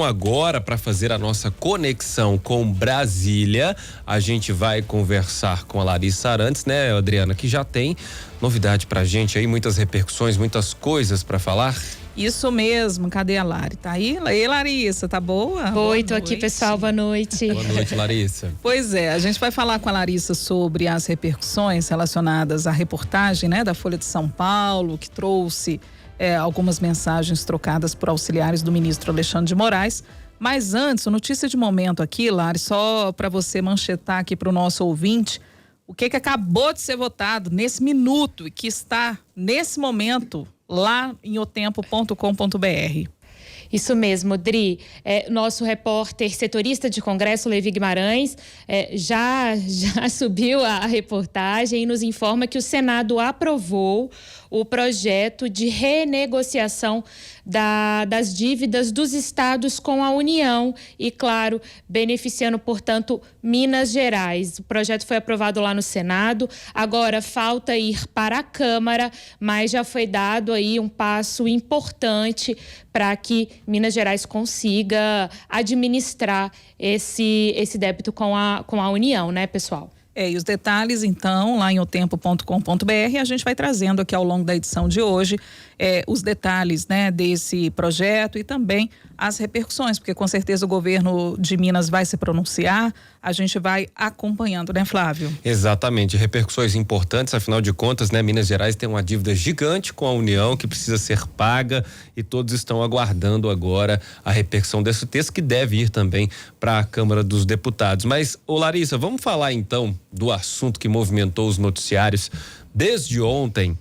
Agora, para fazer a nossa conexão com Brasília, a gente vai conversar com a Larissa Arantes, né, Adriana, que já tem novidade pra gente aí, muitas repercussões, muitas coisas para falar. Isso mesmo, cadê a Lari? Tá aí? Ei, Larissa, tá boa? Oi, tô aqui, pessoal, boa noite. Boa noite, Larissa. Pois é, a gente vai falar com a Larissa sobre as repercussões relacionadas à reportagem, né, da Folha de São Paulo, que trouxe algumas mensagens trocadas por auxiliares do ministro Alexandre de Moraes. Mas antes, notícia de momento aqui, Lari, só para você manchetar aqui para o nosso ouvinte, o que acabou de ser votado nesse minuto e que está nesse momento lá em otempo.com.br. Isso mesmo, Dri. Nosso repórter setorista de Congresso, Levi Guimarães, já subiu a reportagem e nos informa que o Senado aprovou o projeto de renegociação das dívidas dos estados com a União e, claro, beneficiando, portanto, Minas Gerais. O projeto foi aprovado lá no Senado, agora falta ir para a Câmara, mas já foi dado aí um passo importante para que Minas Gerais consiga administrar esse débito com a União, né, pessoal? E os detalhes, então, lá em otempo.com.br, a gente vai trazendo aqui ao longo da edição de hoje os detalhes, né, desse projeto e também as repercussões, porque com certeza o governo de Minas vai se pronunciar, a gente vai acompanhando, né, Flávio? Exatamente, repercussões importantes, afinal de contas, né, Minas Gerais tem uma dívida gigante com a União que precisa ser paga e todos estão aguardando agora a repercussão desse texto que deve ir também para a Câmara dos Deputados. Mas, Larissa, vamos falar então do assunto que movimentou os noticiários desde ontem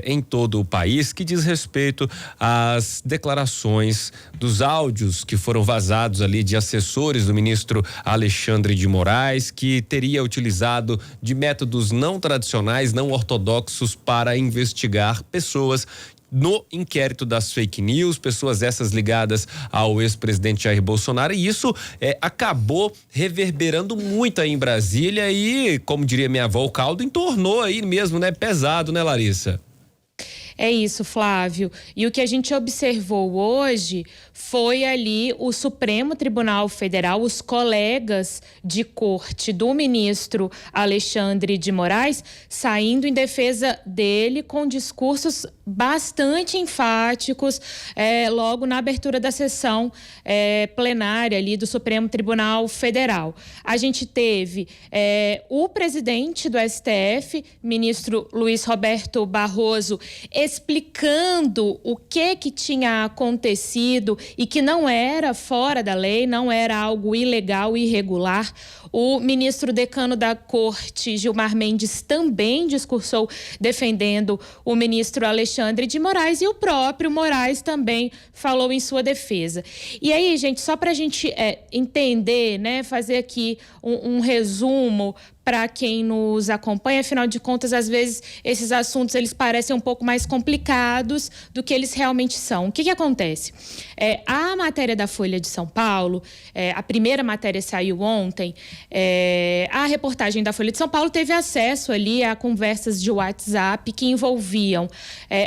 em todo o país, que diz respeito às declarações dos áudios que foram vazados ali de assessores do ministro Alexandre de Moraes, que teria utilizado de métodos não tradicionais, não ortodoxos para investigar pessoas no inquérito das fake news, pessoas essas ligadas ao ex-presidente Jair Bolsonaro, e isso acabou reverberando muito aí em Brasília e, como diria minha avó, o caldo entornou aí mesmo, né? Pesado, né, Larissa? É isso, Flávio. E o que a gente observou hoje foi ali o Supremo Tribunal Federal, os colegas de corte do ministro Alexandre de Moraes, saindo em defesa dele com discursos bastante enfáticos, logo na abertura da sessão plenária ali do Supremo Tribunal Federal. A gente teve o presidente do STF, ministro Luiz Roberto Barroso, explicando o que tinha acontecido e que não era fora da lei, não era algo ilegal e irregular. O ministro decano da Corte, Gilmar Mendes, também discursou defendendo o ministro Alexandre de Moraes, e o próprio Moraes também falou em sua defesa. E aí, gente, só para a gente entender, né, fazer aqui um resumo para quem nos acompanha, afinal de contas, às vezes esses assuntos eles parecem um pouco mais complicados do que eles realmente são. O que acontece? A matéria da Folha de São Paulo, a primeira matéria saiu ontem, a reportagem da Folha de São Paulo teve acesso ali a conversas de WhatsApp que envolviam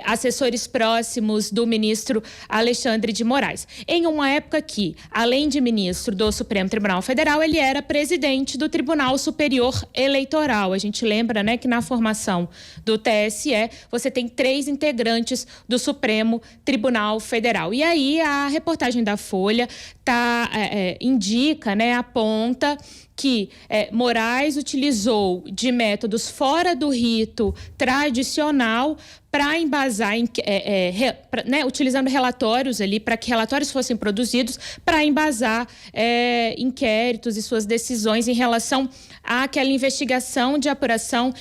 assessores próximos do ministro Alexandre de Moraes. Em uma época que, além de ministro do Supremo Tribunal Federal, ele era presidente do Tribunal Superior Eleitoral. A gente lembra, né, que na formação do TSE você tem 3 integrantes do Supremo Tribunal Federal. E aí a reportagem da Folha indica, né, aponta que Moraes utilizou de métodos fora do rito tradicional para embasar, utilizando relatórios ali, para que relatórios fossem produzidos, para embasar inquéritos e suas decisões em relação àquela investigação de apuração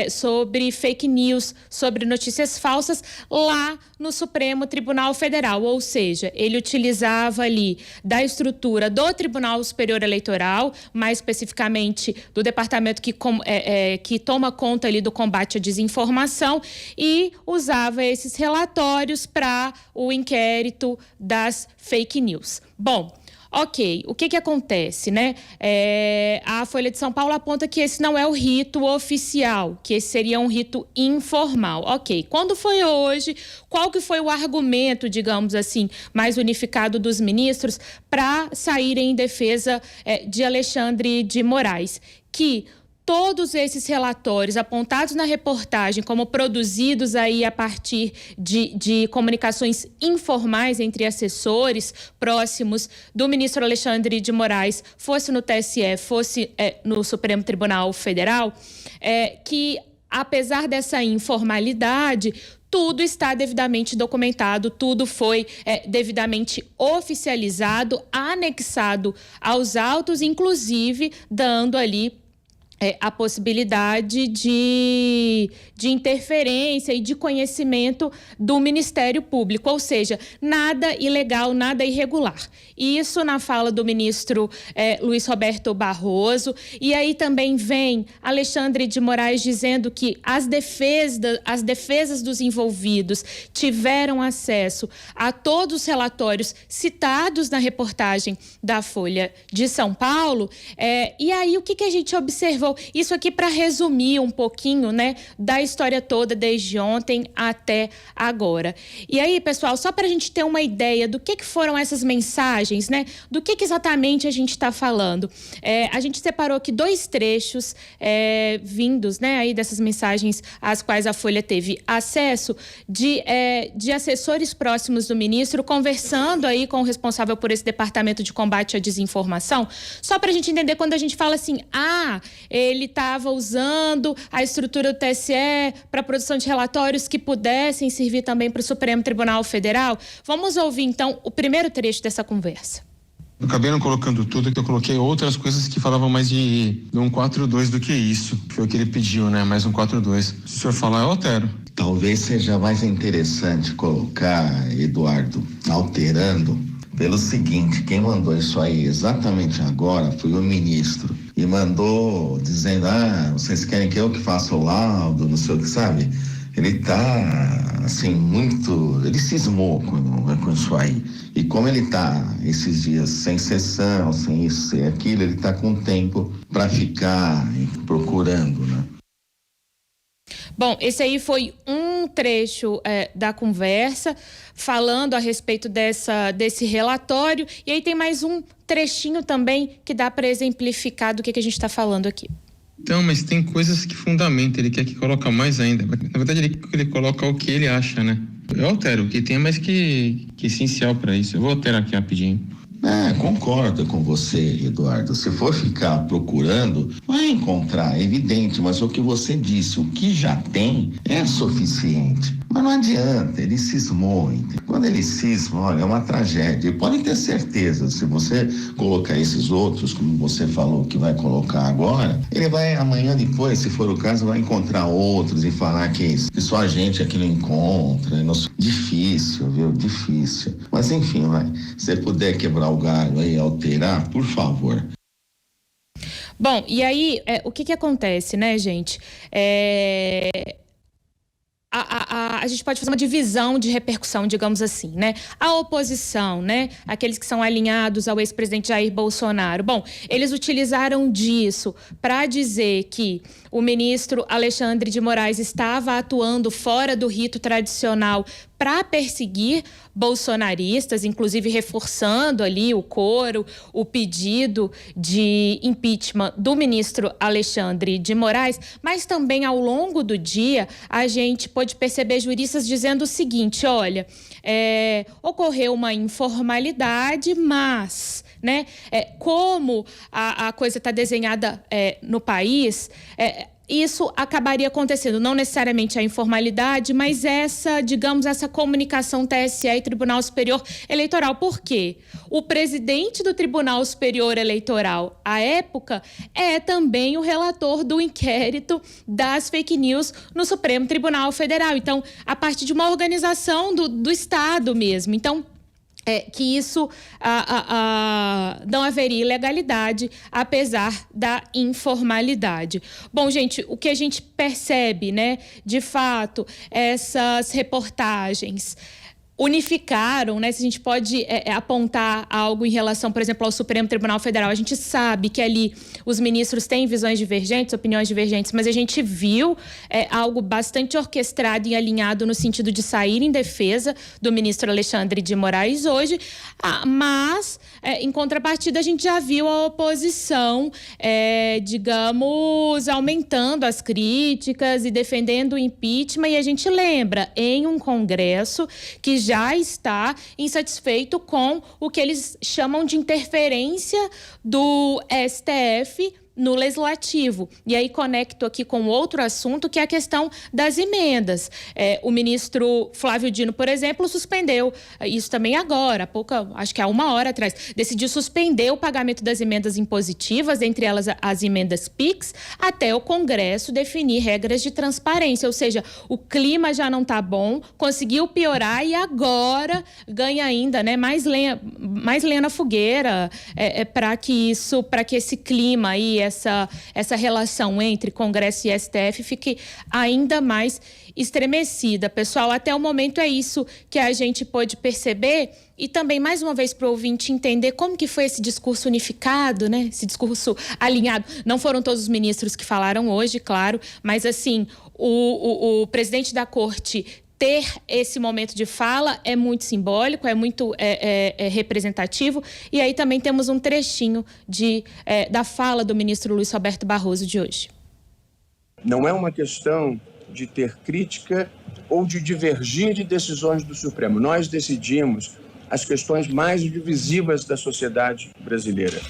sobre fake news, sobre notícias falsas, lá no Supremo Tribunal Federal. Ou seja, ele utilizava ali da estrutura do Tribunal Superior Eleitoral, mais especificamente do departamento que toma conta ali do combate à desinformação, e usava esses relatórios para o inquérito das fake news. Bom, Ok, o que acontece, né? A Folha de São Paulo aponta que esse não é o rito oficial, que esse seria um rito informal. Ok, quando foi hoje, qual que foi o argumento, digamos assim, mais unificado dos ministros para saírem em defesa de Alexandre de Moraes? Que todos esses relatórios apontados na reportagem como produzidos aí a partir de comunicações informais entre assessores próximos do ministro Alexandre de Moraes, fosse no TSE, fosse no Supremo Tribunal Federal, que apesar dessa informalidade, tudo está devidamente documentado, tudo foi devidamente oficializado, anexado aos autos, inclusive dando ali a possibilidade de interferência e de conhecimento do Ministério Público, ou seja, nada ilegal, nada irregular. Isso na fala do ministro Luiz Roberto Barroso. E aí também vem Alexandre de Moraes dizendo que as defesas dos envolvidos tiveram acesso a todos os relatórios citados na reportagem da Folha de São Paulo. E aí o que a gente observou? Isso aqui para resumir um pouquinho, né, da história toda desde ontem até agora. E aí, pessoal, só para a gente ter uma ideia do que foram essas mensagens, né, do que exatamente a gente está falando. A gente separou aqui 2 trechos vindos, né, aí dessas mensagens às quais a Folha teve acesso de assessores próximos do ministro conversando aí com o responsável por esse departamento de combate à desinformação, só para a gente entender quando a gente fala assim, ele estava usando a estrutura do TSE para a produção de relatórios que pudessem servir também para o Supremo Tribunal Federal. Vamos ouvir, então, o primeiro trecho dessa conversa. Eu acabei não colocando tudo, eu coloquei outras coisas que falavam mais de 142 do que isso. Foi o que ele pediu, né? Mais 142. Se o senhor falar, eu altero. Talvez seja mais interessante colocar, Eduardo, alterando, pelo seguinte: quem mandou isso aí exatamente agora foi o ministro. E mandou dizendo, vocês querem que eu que faça o laudo, não sei o que, sabe? Ele tá, assim, ele cismou com isso aí. E como ele tá esses dias sem sessão, sem isso, sem aquilo, ele tá com tempo para ficar procurando, né? Bom, esse aí foi um trecho da conversa, falando a respeito desse relatório. E aí tem mais um trechinho também que dá para exemplificar do que a gente está falando aqui. Então, mas tem coisas que fundamentam, ele quer que coloca mais ainda. Na verdade, ele coloca o que ele acha, né? Eu altero, o que tem é mais que essencial para isso. Eu vou alterar aqui rapidinho. Concordo com você, Eduardo. Se for ficar procurando, vai encontrar, é evidente, mas o que você disse, o que já tem é suficiente. Mas não adianta, ele cismou. Quando ele cisma, olha, é uma tragédia. E podem ter certeza, se você colocar esses outros, como você falou que vai colocar agora, ele vai amanhã depois, se for o caso, vai encontrar outros e falar que só a gente aqui não encontra. Difícil, viu? Difícil. Mas enfim, vai. Se você puder quebrar o galho aí, alterar, por favor. Bom, e aí, o que acontece, né, gente? A gente pode fazer uma divisão de repercussão, digamos assim, né? A oposição, né? Aqueles que são alinhados ao ex-presidente Jair Bolsonaro. Bom, eles utilizaram disso para dizer que o ministro Alexandre de Moraes estava atuando fora do rito tradicional para perseguir bolsonaristas, inclusive reforçando ali o coro, o pedido de impeachment do ministro Alexandre de Moraes, mas também ao longo do dia a gente pôde perceber juristas dizendo o seguinte, olha, ocorreu uma informalidade, mas, né, como a coisa está desenhada no país, isso acabaria acontecendo, não necessariamente a informalidade, mas essa comunicação TSE e Tribunal Superior Eleitoral. Por quê? O presidente do Tribunal Superior Eleitoral, à época, é também o relator do inquérito das fake news no Supremo Tribunal Federal. Então, a partir de uma organização do Estado mesmo. Então, que isso não haveria ilegalidade, apesar da informalidade. Bom, gente, o que a gente percebe, né, de fato, essas reportagens unificaram, né? Se a gente pode apontar algo em relação, por exemplo, ao Supremo Tribunal Federal. A gente sabe que ali os ministros têm visões divergentes, opiniões divergentes, mas a gente viu algo bastante orquestrado e alinhado no sentido de sair em defesa do ministro Alexandre de Moraes hoje, mas em contrapartida a gente já viu a oposição, digamos, aumentando as críticas e defendendo o impeachment, e a gente lembra em um Congresso que já está insatisfeito com o que eles chamam de interferência do STF no Legislativo. E aí conecto aqui com outro assunto, que é a questão das emendas. O ministro Flávio Dino, por exemplo, suspendeu, isso também agora, acho que há 1 hora atrás, decidiu suspender o pagamento das emendas impositivas, entre elas as emendas PIX, até o Congresso definir regras de transparência. Ou seja, o clima já não está bom, conseguiu piorar e agora ganha ainda, né, mais lenha na fogueira para que esse clima aí, essa relação entre Congresso e STF fique ainda mais estremecida. Pessoal, até o momento é isso que a gente pôde perceber, e também, mais uma vez, para o ouvinte entender como que foi esse discurso unificado, né? Esse discurso alinhado. Não foram todos os ministros que falaram hoje, claro, mas assim, o presidente da Corte ter esse momento de fala é muito simbólico, é muito representativo. E aí também temos um trechinho da fala do ministro Luiz Roberto Barroso de hoje. Não é uma questão de ter crítica ou de divergir de decisões do Supremo. Nós decidimos as questões mais divisivas da sociedade brasileira.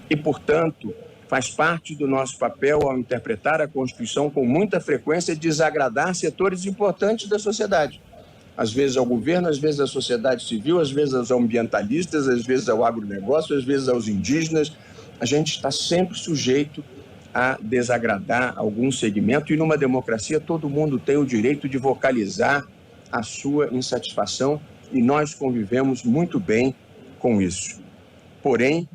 E, portanto, faz parte do nosso papel, ao interpretar a Constituição, com muita frequência, desagradar setores importantes da sociedade. Às vezes ao governo, às vezes à sociedade civil, às vezes aos ambientalistas, às vezes ao agronegócio, às vezes aos indígenas. A gente está sempre sujeito a desagradar algum segmento, e numa democracia todo mundo tem o direito de vocalizar a sua insatisfação, e nós convivemos muito bem com isso. Porém,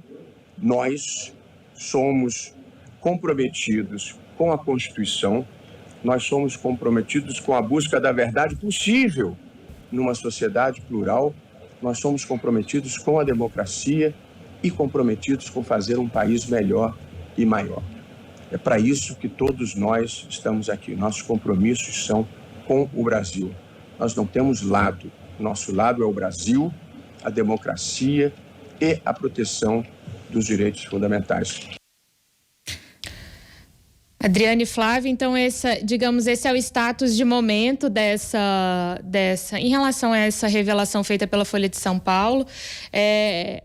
nós somos comprometidos com a Constituição, nós somos comprometidos com a busca da verdade possível numa sociedade plural, nós somos comprometidos com a democracia e comprometidos com fazer um país melhor e maior. É para isso que todos nós estamos aqui. Nossos compromissos são com o Brasil. Nós não temos lado. Nosso lado é o Brasil, a democracia e a proteção dos direitos fundamentais. Adriane e Flávio, então esse é o status de momento em relação a essa revelação feita pela Folha de São Paulo.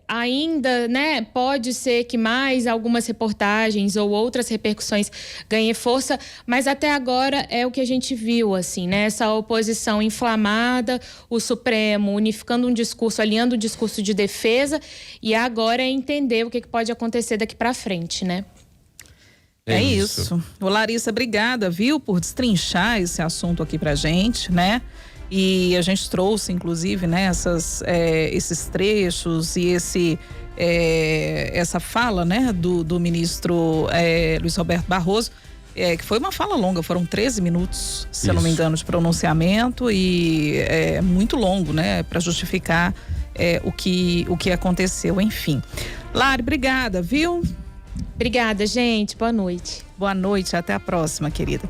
Ainda, né, pode ser que mais algumas reportagens ou outras repercussões ganhem força, mas até agora é o que a gente viu, assim, né? Essa oposição inflamada, o Supremo unificando um discurso, alinhando um discurso de defesa, e agora é entender o que pode acontecer daqui para frente, né? É isso. Ô, Larissa, obrigada, viu, por destrinchar esse assunto aqui pra gente, né? E a gente trouxe, inclusive, né, esses trechos e essa fala, né, do ministro Luiz Roberto Barroso, que foi uma fala longa, foram 13 minutos, se eu não me engano, de pronunciamento, e muito longo, né, para justificar o que aconteceu, enfim. Lari, obrigada, viu? Obrigada, gente. Boa noite. Boa noite, até a próxima, querida.